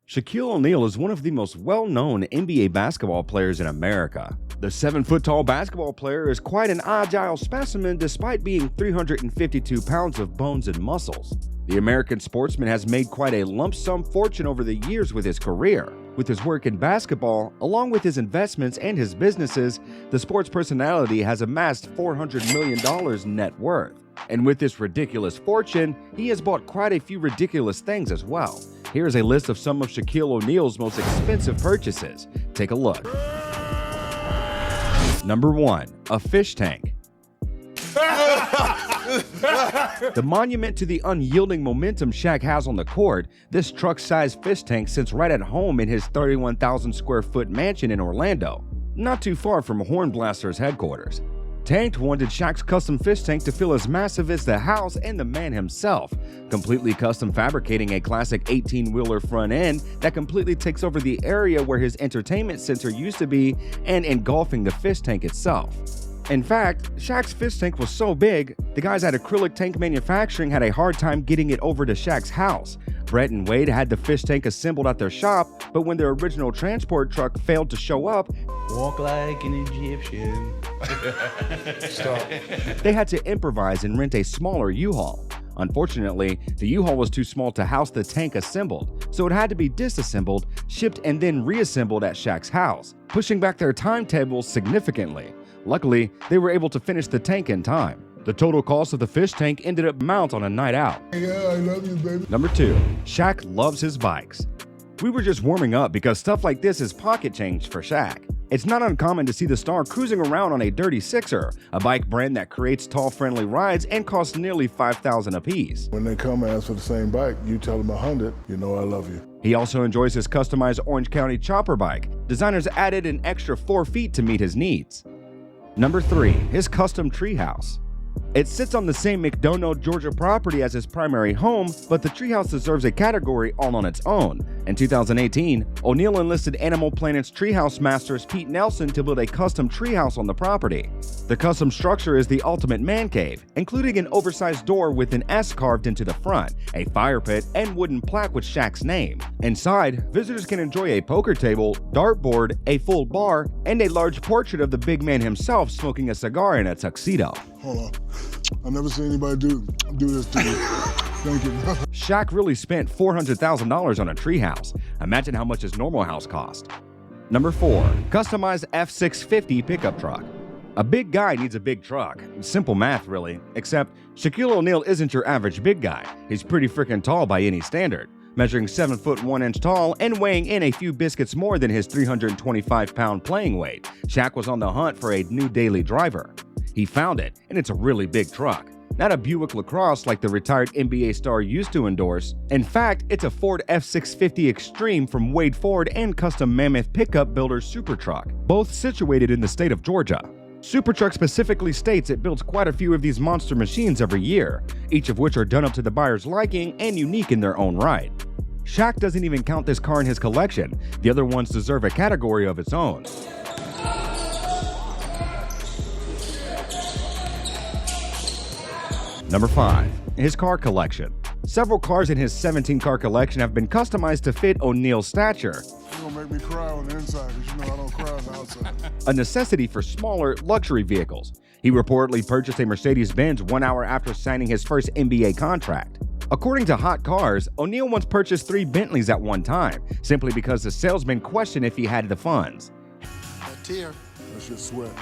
Shaquille O'Neal is one of the most well-known NBA basketball players in America. The 7-foot-tall basketball player is quite an agile specimen despite being 352 pounds of bones and muscles. The American sportsman has made quite a lump sum fortune over the years with his career. With his work in basketball, along with his investments and his businesses, the sports personality has amassed $400 million net worth. And with this ridiculous fortune, he has bought quite a few ridiculous things as well. Here's a list of some of Shaquille O'Neal's most expensive purchases. Take a look. Number 1. A fish tank. The monument to the unyielding momentum Shaq has on the court, this truck-sized fish tank sits right at home in his 31,000 square foot mansion in Orlando, not too far from Hornblaster's headquarters. Tanked wanted Shaq's custom fish tank to feel as massive as the house and the man himself, completely custom fabricating a classic 18-wheeler front end that completely takes over the area where his entertainment center used to be and engulfing the fish tank itself. In fact, Shaq's fish tank was so big, the guys at Acrylic Tank Manufacturing had a hard time getting it over to Shaq's house. Brett and Wade had the fish tank assembled at their shop, but when their original transport truck failed to show up, walk like an Egyptian. Stop. They had to improvise and rent a smaller U-Haul. Unfortunately, the U-Haul was too small to house the tank assembled, so it had to be disassembled, shipped, and then reassembled at Shaq's house, pushing back their timetables significantly. Luckily, they were able to finish the tank in time. The total cost of the fish tank ended up mount on a night out. Yeah, I love you, baby. Number 2. Shaq loves his bikes. We were just warming up because stuff like this is pocket change for Shaq. It's not uncommon to see the star cruising around on a Dirty Sixer, a bike brand that creates tall, friendly rides and costs nearly $5,000 apiece. When they come and ask for the same bike, you tell them 100, you know I love you. He also enjoys his customized Orange County chopper bike. Designers added an extra 4 feet to meet his needs. Number 3. His custom treehouse. It sits on the same McDonough, Georgia property as his primary home, but the treehouse deserves a category all on its own. In 2018, O'Neal enlisted Animal Planet's treehouse masters Pete Nelson to build a custom treehouse on the property. The custom structure is the ultimate man cave, including an oversized door with an S carved into the front, a fire pit, and wooden plaque with Shaq's name. Inside, visitors can enjoy a poker table, dartboard, a full bar, and a large portrait of the big man himself smoking a cigar in a tuxedo. Hold on. I've never seen anybody do this to you. Thank you. Shaq really spent $400,000 on a treehouse. Imagine how much his normal house cost. Number 4. Customized F650 pickup truck. A big guy needs a big truck. Simple math, really. Except Shaquille O'Neal isn't your average big guy. He's pretty freaking tall by any standard, measuring 7 foot 1 inch tall and weighing in a few biscuits more than his 325-pound playing weight. Shaq was on the hunt for a new daily driver. He found it, and it's a really big truck. Not a Buick LaCrosse like the retired NBA star used to endorse. In fact, it's a Ford F650 Extreme from Wade Ford and custom Mammoth pickup builder Supertruck, both situated in the state of Georgia. Supertruck specifically states it builds quite a few of these monster machines every year, each of which are done up to the buyer's liking and unique in their own right. Shaq doesn't even count this car in his collection. The other ones deserve a category of its own. Number 5. His car collection. Several cars in his 17-car collection have been customized to fit O'Neal's stature. You're gonna make me cry on the inside because you know I don't cry on the outside. A necessity for smaller, luxury vehicles. He reportedly purchased a Mercedes-Benz 1 hour after signing his first NBA contract. According to Hot Cars, O'Neal once purchased 3 Bentleys at one time, simply because the salesman questioned if he had the funds. A tear. That's your sweat.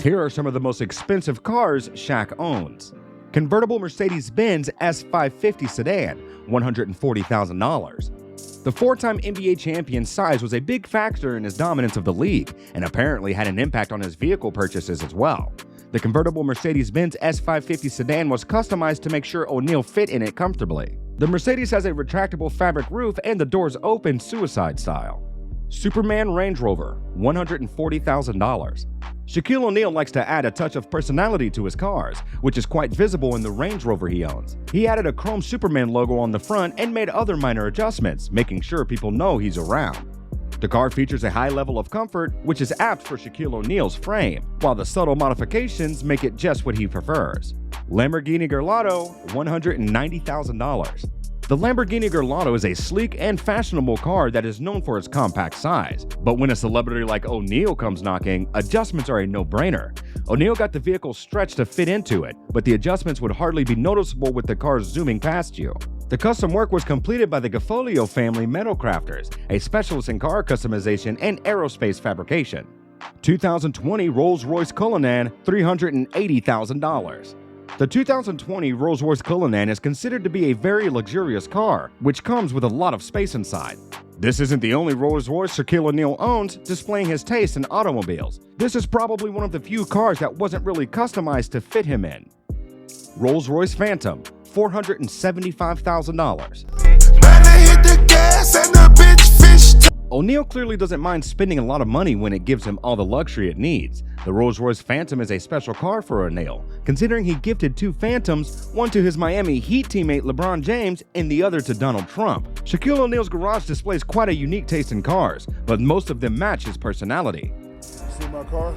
Here are some of the most expensive cars Shaq owns. Convertible Mercedes-Benz S550 sedan, $140,000. The 4-time NBA champion's size was a big factor in his dominance of the league, and apparently had an impact on his vehicle purchases as well. The convertible Mercedes-Benz S550 sedan was customized to make sure O'Neal fit in it comfortably. The Mercedes has a retractable fabric roof and the doors open suicide style. Superman Range Rover, $140,000. Shaquille O'Neal likes to add a touch of personality to his cars, which is quite visible in the Range Rover he owns. He added a chrome Superman logo on the front and made other minor adjustments, making sure people know he's around. The car features a high level of comfort, which is apt for Shaquille O'Neal's frame, while the subtle modifications make it just what he prefers. Lamborghini Gallardo, $190,000. The Lamborghini Gallardo is a sleek and fashionable car that is known for its compact size. But when a celebrity like O'Neal comes knocking, adjustments are a no-brainer. O'Neal got the vehicle stretched to fit into it, but the adjustments would hardly be noticeable with the car zooming past you. The custom work was completed by the Gafolio family metal crafters, a specialist in car customization and aerospace fabrication. 2020 Rolls-Royce Cullinan, $380,000. The 2020 Rolls-Royce Cullinan is considered to be a very luxurious car, which comes with a lot of space inside. This isn't the only Rolls-Royce Shaquille O'Neal owns, displaying his taste in automobiles. This is probably one of the few cars that wasn't really customized to fit him in. Rolls-Royce Phantom, $475,000. O'Neal clearly doesn't mind spending a lot of money when it gives him all the luxury it needs. The Rolls-Royce Phantom is a special car for O'Neal, considering he gifted two Phantoms, one to his Miami Heat teammate LeBron James and the other to Donald Trump. Shaquille O'Neal's garage displays quite a unique taste in cars, but most of them match his personality. See my car?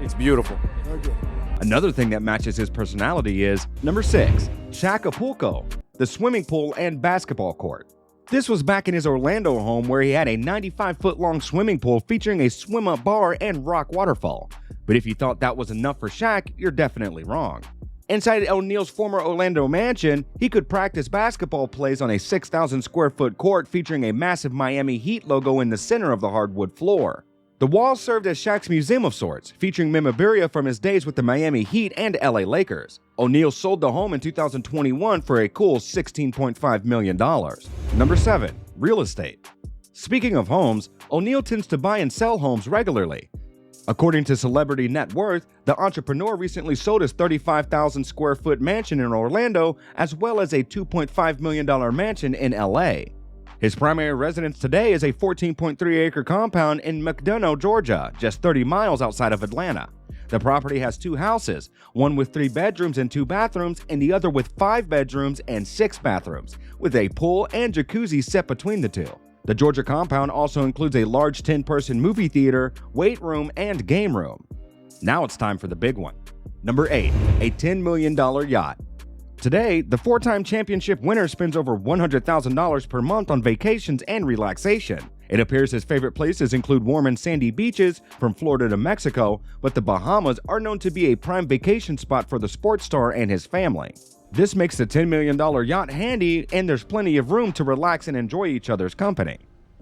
It's beautiful. Thank you. Another thing that matches his personality is number 6, Shaq, the swimming pool and basketball court. This was back in his Orlando home where he had a 95-foot-long swimming pool featuring a swim-up bar and rock waterfall. But if you thought that was enough for Shaq, you're definitely wrong. Inside O'Neal's former Orlando mansion, he could practice basketball plays on a 6,000-square-foot court featuring a massive Miami Heat logo in the center of the hardwood floor. The walls served as Shaq's museum of sorts, featuring memorabilia from his days with the Miami Heat and LA Lakers. O'Neal sold the home in 2021 for a cool $16.5 million. Number 7. Real estate. Speaking of homes, O'Neal tends to buy and sell homes regularly. According to Celebrity Net Worth, the entrepreneur recently sold his 35,000-square-foot mansion in Orlando, as well as a $2.5 million mansion in LA. His primary residence today is a 14.3-acre compound in McDonough, Georgia, just 30 miles outside of Atlanta. The property has 2 houses, one with 3 bedrooms and 2 bathrooms, and the other with 5 bedrooms and 6 bathrooms, with a pool and jacuzzi set between the two. The Georgia compound also includes a large 10-person movie theater, weight room, and game room. Now it's time for the big one. Number 8. A $10 million yacht. Today, the 4-time championship winner spends over $100,000 per month on vacations and relaxation. It appears his favorite places include warm and sandy beaches from Florida to Mexico, but the Bahamas are known to be a prime vacation spot for the sports star and his family. This makes the $10 million yacht handy, and there's plenty of room to relax and enjoy each other's company.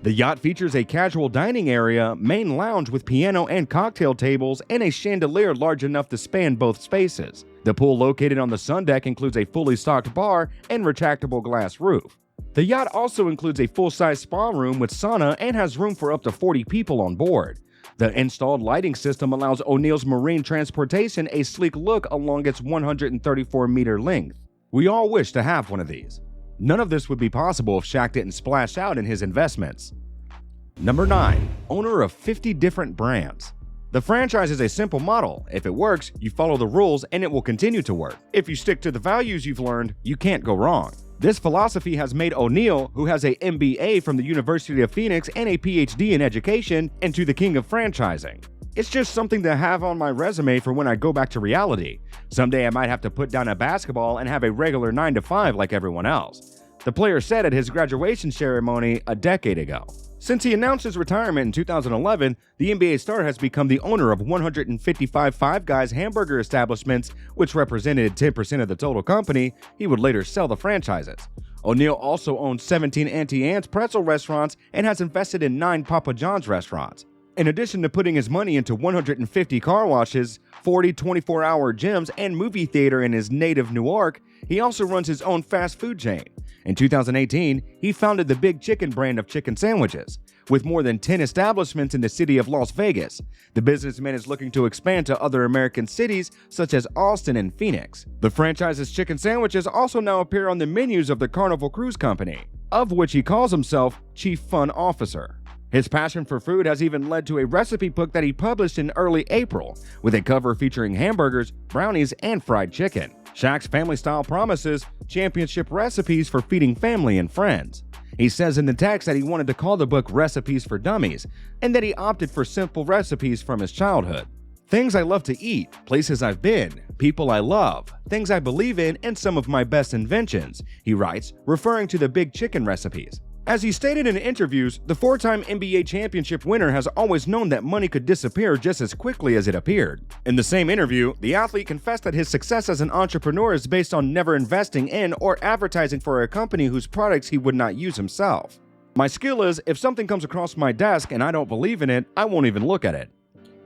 The yacht features a casual dining area, main lounge with piano and cocktail tables, and a chandelier large enough to span both spaces. The pool located on the sun deck includes a fully stocked bar and retractable glass roof. The yacht also includes a full-size spa room with sauna and has room for up to 40 people on board. The installed lighting system allows O'Neal's marine transportation a sleek look along its 134-meter length. We all wish to have one of these. None of this would be possible if Shaq didn't splash out in his investments. Number 9. Owner of 50 different brands. The franchise is a simple model. If it works, you follow the rules and it will continue to work. If you stick to the values you've learned, you can't go wrong. This philosophy has made O'Neal, who has an MBA from the University of Phoenix and a PhD in education, into the king of franchising. It's just something to have on my resume for when I go back to reality. Someday I might have to put down a basketball and have a regular 9-to-5 like everyone else. The player said at his graduation ceremony a decade ago. Since he announced his retirement in 2011, the NBA star has become the owner of 155 Five Guys hamburger establishments, which represented 10% of the total company. He would later sell the franchises. O'Neal also owns 17 Auntie Anne's pretzel restaurants and has invested in 9 Papa John's restaurants. In addition to putting his money into 150 car washes, 40 24-hour gyms, and movie theater in his native Newark, he also runs his own fast food chain. In 2018, he founded the Big Chicken brand of chicken sandwiches. With more than 10 establishments in the city of Las Vegas, the businessman is looking to expand to other American cities such as Austin and Phoenix. The franchise's chicken sandwiches also now appear on the menus of the Carnival Cruise Company, of which he calls himself Chief Fun Officer. His passion for food has even led to a recipe book that he published in early April, with a cover featuring hamburgers, brownies, and fried chicken. Shaq's family style promises championship recipes for feeding family and friends. He says in the text that he wanted to call the book Recipes for Dummies, and that he opted for simple recipes from his childhood. Things I love to eat, places I've been, people I love, things I believe in, and some of my best inventions, he writes, referring to the big chicken recipes. As he stated in interviews, the 4-time NBA championship winner has always known that money could disappear just as quickly as it appeared. In the same interview, the athlete confessed that his success as an entrepreneur is based on never investing in or advertising for a company whose products he would not use himself. My skill is, if something comes across my desk and I don't believe in it, I won't even look at it.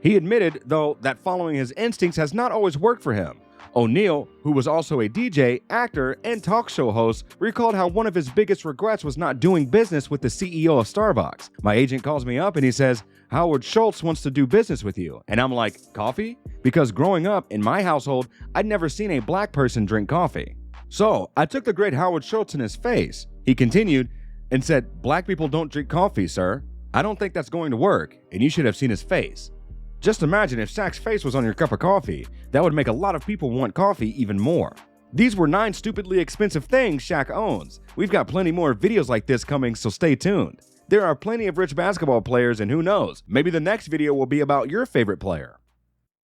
He admitted, though, that following his instincts has not always worked for him. O'Neal, who was also a DJ, actor, and talk show host, recalled how one of his biggest regrets was not doing business with the CEO of Starbucks. My agent calls me up and he says, "Howard Schultz wants to do business with you." And I'm like, "Coffee?" Because growing up, in my household, I'd never seen a black person drink coffee. So I took the great Howard Schultz in his face. He continued and said, "Black people don't drink coffee, sir. I don't think that's going to work," and you should have seen his face. Just imagine if Shaq's face was on your cup of coffee. That would make a lot of people want coffee even more. These were 9 stupidly expensive things Shaq owns. We've got plenty more videos like this coming, so stay tuned. There are plenty of rich basketball players, and who knows, maybe the next video will be about your favorite player.